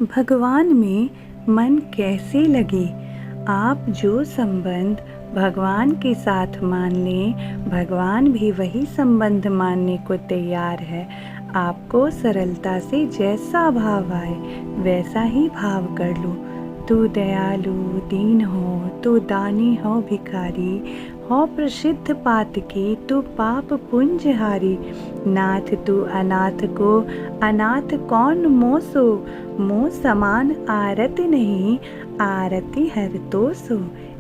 भगवान में मन कैसे लगे। आप जो संबंध भगवान के साथ मान लें, भगवान भी वही संबंध मानने को तैयार है। आपको सरलता से जैसा भाव आए वैसा ही भाव कर लो। तू दयालु दीन हो, तू दानी हो भिखारी हो, प्रसिद्ध पातकी तू पाप पुंजहारी। नाथ तू अनाथ को अनाथ कौन मोसो, मोह समान आरती नहीं आरती हर तो सो।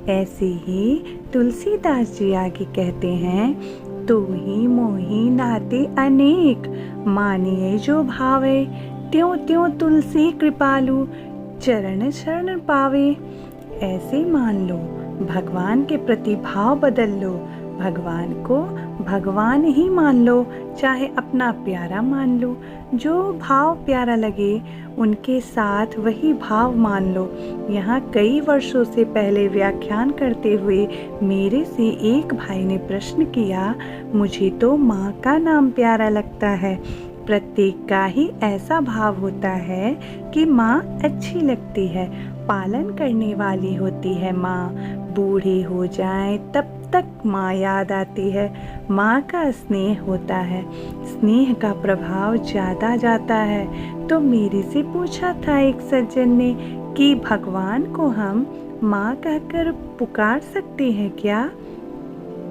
ऐसे ही तुलसीदास जी आगे कहते हैं, तू ही मोही नाते अनेक, मानिए जो भावे, त्यों त्यों तुलसी कृपालु, चरण शरण पावे। ऐसे मान लो, भगवान के प्रति भाव बदल लो। भगवान को भगवान ही मान लो, चाहे अपना प्यारा मान लो। जो भाव प्यारा लगे उनके साथ वही भाव मान लो। यहाँ कई वर्षों से पहले व्याख्यान करते हुए मेरे से एक भाई ने प्रश्न किया, मुझे तो माँ का नाम प्यारा लगता है। प्रत्येक का ही ऐसा भाव होता है कि माँ अच्छी लगती है, पालन करने वाली होती है माँ। बूढ़े हो जाएं तब तक माँ याद आती है। माँ का स्नेह होता है, स्नेह का प्रभाव ज़्यादा जाता है। तो मेरे से पूछा था एक सज्जन ने कि भगवान को हम माँ कहकर पुकार सकते हैं क्या?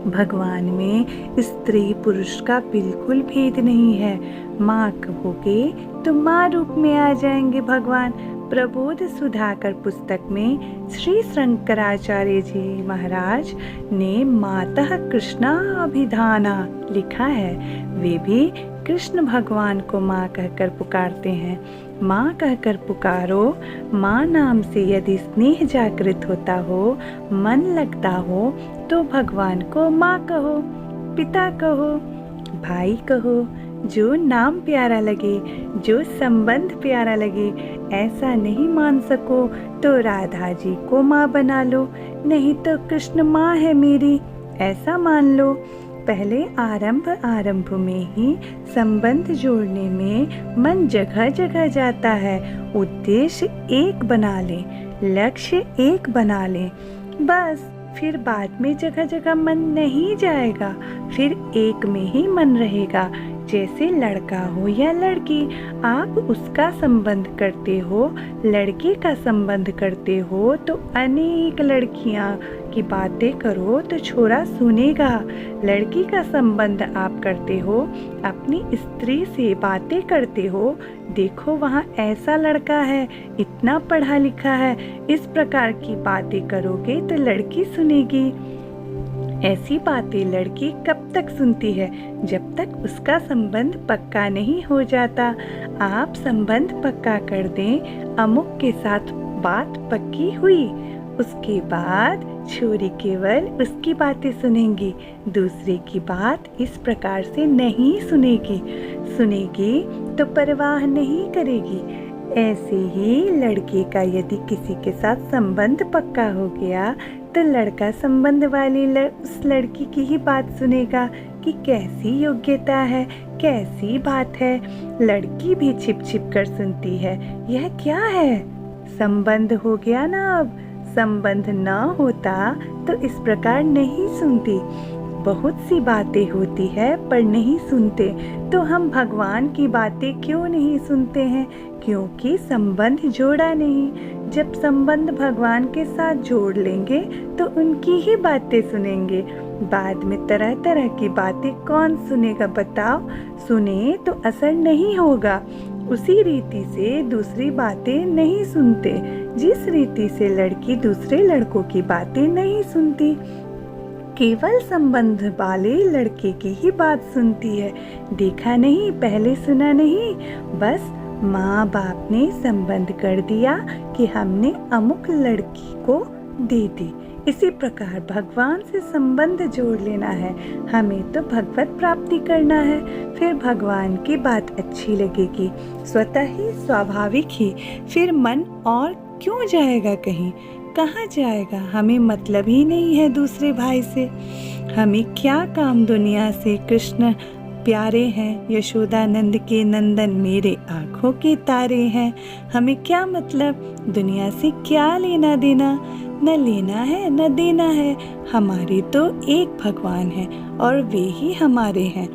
भगवान में स्त्री पुरुष का बिल्कुल भेद नहीं है। माँ कहोगे तो माँ रूप में आ जाएंगे भगवान। प्रबोध सुधाकर पुस्तक में श्री शंकराचार्य जी महाराज ने मातः कृष्णा अभिधाना लिखा है। वे भी कृष्ण भगवान को माँ कहकर पुकारते हैं। माँ कहकर पुकारो। माँ नाम से यदि स्नेह जागृत होता हो, मन लगता हो, तो भगवान को माँ कहो, पिता कहो, भाई कहो, जो नाम प्यारा लगे, जो संबंध प्यारा लगे। ऐसा नहीं मान सको तो राधा जी को माँ बना लो, नहीं तो कृष्ण माँ है मेरी, ऐसा मान लो। पहले आरंभ में ही संबंध जोड़ने में मन जगह जगह जाता है। उद्देश्य एक बना ले, लक्ष्य एक बना ले, बस। फिर बाद में जगह जगह मन नहीं जाएगा, फिर एक में ही मन रहेगा। जैसे लड़का हो या लड़की, आप उसका संबंध करते हो, लड़के का संबंध करते हो, तो अनेक लड़कियां की बातें करो तो छोरा सुनेगा। लड़की का संबंध आप करते हो, अपनी स्त्री से बातें करते हो, देखो वहाँ ऐसा लड़का है, इतना पढ़ा लिखा है, इस प्रकार की बातें करोगे तो लड़की सुनेगी। ऐसी बातें लड़की कब तक सुनती है? जब तक उसका संबंध पक्का नहीं हो जाता। आप संबंध पक्का कर दें, अमुक के साथ बात पक्की हुई, उसके बाद छोरी केवल उसकी बातें सुनेंगी, दूसरे की बात इस प्रकार से नहीं सुनेगी। सुनेगी तो परवाह नहीं करेगी। ऐसे ही लड़के का यदि किसी के साथ संबंध पक्का हो गया तो लड़का संबंध वाली उस लड़की की ही बात सुनेगा कि कैसी योग्यता है, कैसी बात है। लड़की भी छिप छिप कर सुनती है, यह क्या है? संबंध हो गया ना। अब संबंध न होता तो इस प्रकार नहीं सुनती। बहुत सी बातें होती है पर नहीं सुनते। तो हम भगवान की बातें क्यों नहीं सुनते हैं? क्योंकि संबंध जोड़ा नहीं। जब संबंध भगवान के साथ जोड़ लेंगे तो उनकी ही बातें सुनेंगे। बाद में तरह तरह की बातें कौन सुनेगा बताओ? सुने तो असर नहीं होगा। उसी रीति से दूसरी बातें नहीं सुनते, जिस रीति से लड़की दूसरे लड़कों की बातें नहीं सुनती। केवल संबंध वाले लड़के की ही बात सुनती है। देखा नहीं, पहले सुना नहीं, बस माँ बाप ने संबंध कर दिया कि हमने अमुक लड़की को दे दी। इसी प्रकार भगवान से संबंध जोड़ लेना है। हमें तो भगवत प्राप्ति करना है, फिर भगवान की बात अच्छी लगेगी, स्वतः ही स्वाभाविक ही। फिर मन और क्यों जाएगा कहीं? कहाँ जाएगा? हमें मतलब ही नहीं है दूसरे भाई से। हमें क्या काम दुनिया से? कृष्ण प्यारे हैं, यशोदानंद के नंदन मेरे आँखों के तारे हैं। हमें क्या मतलब, दुनिया से क्या लेना देना, न लेना है न देना है। हमारे तो एक भगवान है और वे ही हमारे हैं।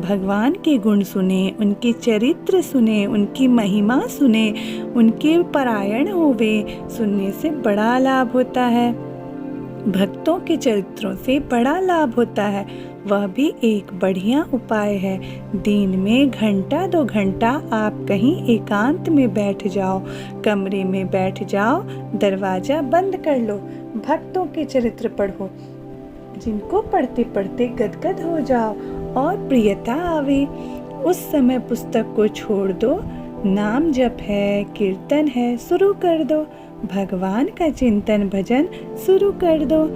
भगवान के गुण सुने, उनके चरित्र सुने, उनकी महिमा सुने, उनके परायण होवे, सुनने से बड़ा लाभ होता है। भक्तों के चरित्रों से बड़ा लाभ होता है, वह भी एक बढ़िया उपाय है। दिन में घंटा 2 घंटा आप कहीं एकांत में बैठ जाओ, कमरे में बैठ जाओ, दरवाजा बंद कर लो, भक्तों के चरित्र पढ़ो, जिनको पढ़ते पढ़ते गदगद हो जाओ और प्रियता आवे। उस समय पुस्तक को छोड़ दो, नाम जप है, कीर्तन है, शुरू कर दो, भगवान का चिंतन भजन शुरू कर दो।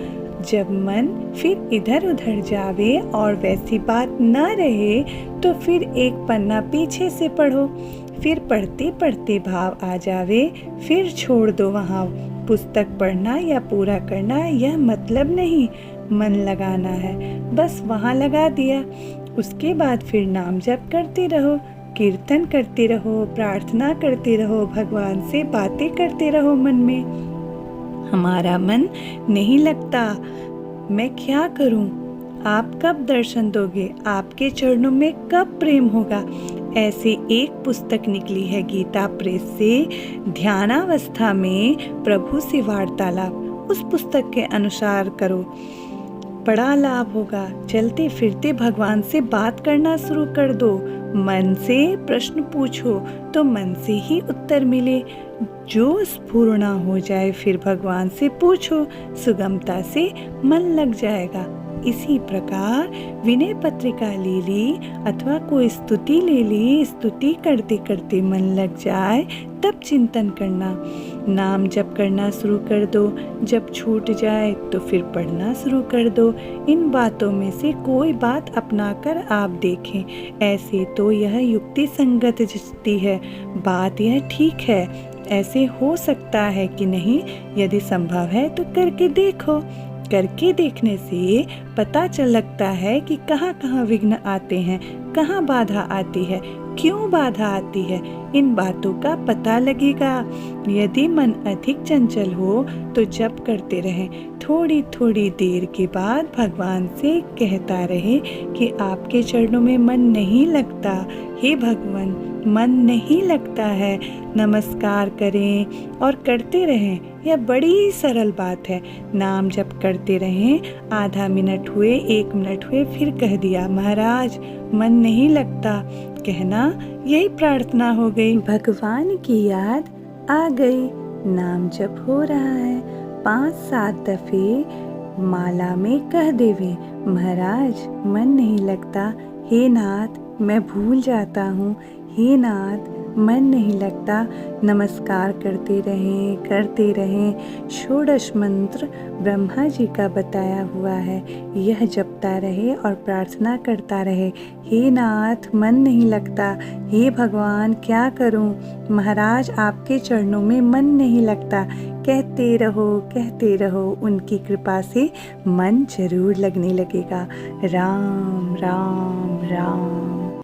जब मन फिर इधर उधर जावे और वैसी बात न रहे तो फिर एक पन्ना पीछे से पढ़ो, फिर पढ़ते पढ़ते भाव आ जावे, फिर छोड़ दो वहाँ। पुस्तक पढ़ना या पूरा करना यह मतलब नहीं, मन लगाना है, बस वहाँ लगा दिया। उसके बाद फिर नाम जप करते रहो, कीर्तन करते रहो, प्रार्थना करते रहो, भगवान से बातें करते रहो। मन में हमारा मन नहीं लगता, मैं क्या करूं? आप कब दर्शन दोगे? आपके चरणों में कब प्रेम होगा? ऐसे एक पुस्तक निकली है गीता प्रेस से, ध्यानावस्था में प्रभु से वार्तालाप। उस पुस्तक के अनुसार करो, बड़ा लाभ होगा। चलते फिरते भगवान से बात करना शुरू कर दो, मन से प्रश्न पूछो तो मन से ही उत्तर मिले। जो स्फूर्ण हो जाए फिर भगवान से पूछो, सुगमता से मन लग जाएगा। इसी प्रकार विनय पत्रिका ले ली अथवा कोई स्तुति ले ली, स्तुति करते करते मन लग जाए तब चिंतन करना। नाम जप करना शुरू कर दो, जब छूट जाए तो फिर पढ़ना शुरू कर दो। इन बातों में से कोई बात अपनाकर आप देखें। ऐसे तो यह युक्ति संगत जचती है, बात यह ठीक है, ऐसे हो सकता है कि नहीं, यदि संभव है तो करके देखो। करके देखने से पता चल लगता है कि कहाँ कहाँ विघ्न आते हैं, कहाँ बाधा आती है, क्यों बाधा आती है। इन बातों का पता लगेगा। यदि मन अधिक चंचल हो तो जप करते रहें, थोड़ी थोड़ी देर के बाद भगवान से कहता रहे कि आपके चरणों में मन नहीं लगता, हे भगवान मन नहीं लगता है। नमस्कार करें और करते रहें, यह बड़ी सरल बात है। नाम जप करते रहें, आधा मिनट हुए, 1 मिनट हुए, फिर कह दिया महाराज मन नहीं लगता, कहना यही प्रार्थना हो गई। भगवान की याद आ गई। नाम जप हो रहा है, 5-7 दफे माला में कह देवे, महाराज मन नहीं लगता, हे नाथ मैं भूल जाता हूँ, हे नाथ मन नहीं लगता। नमस्कार करते रहें। षोडश मंत्र ब्रह्मा जी का बताया हुआ है, यह जपता रहे और प्रार्थना करता रहे, हे नाथ मन नहीं लगता, हे भगवान क्या करूं, महाराज आपके चरणों में मन नहीं लगता। कहते रहो, उनकी कृपा से मन जरूर लगने लगेगा। राम राम राम।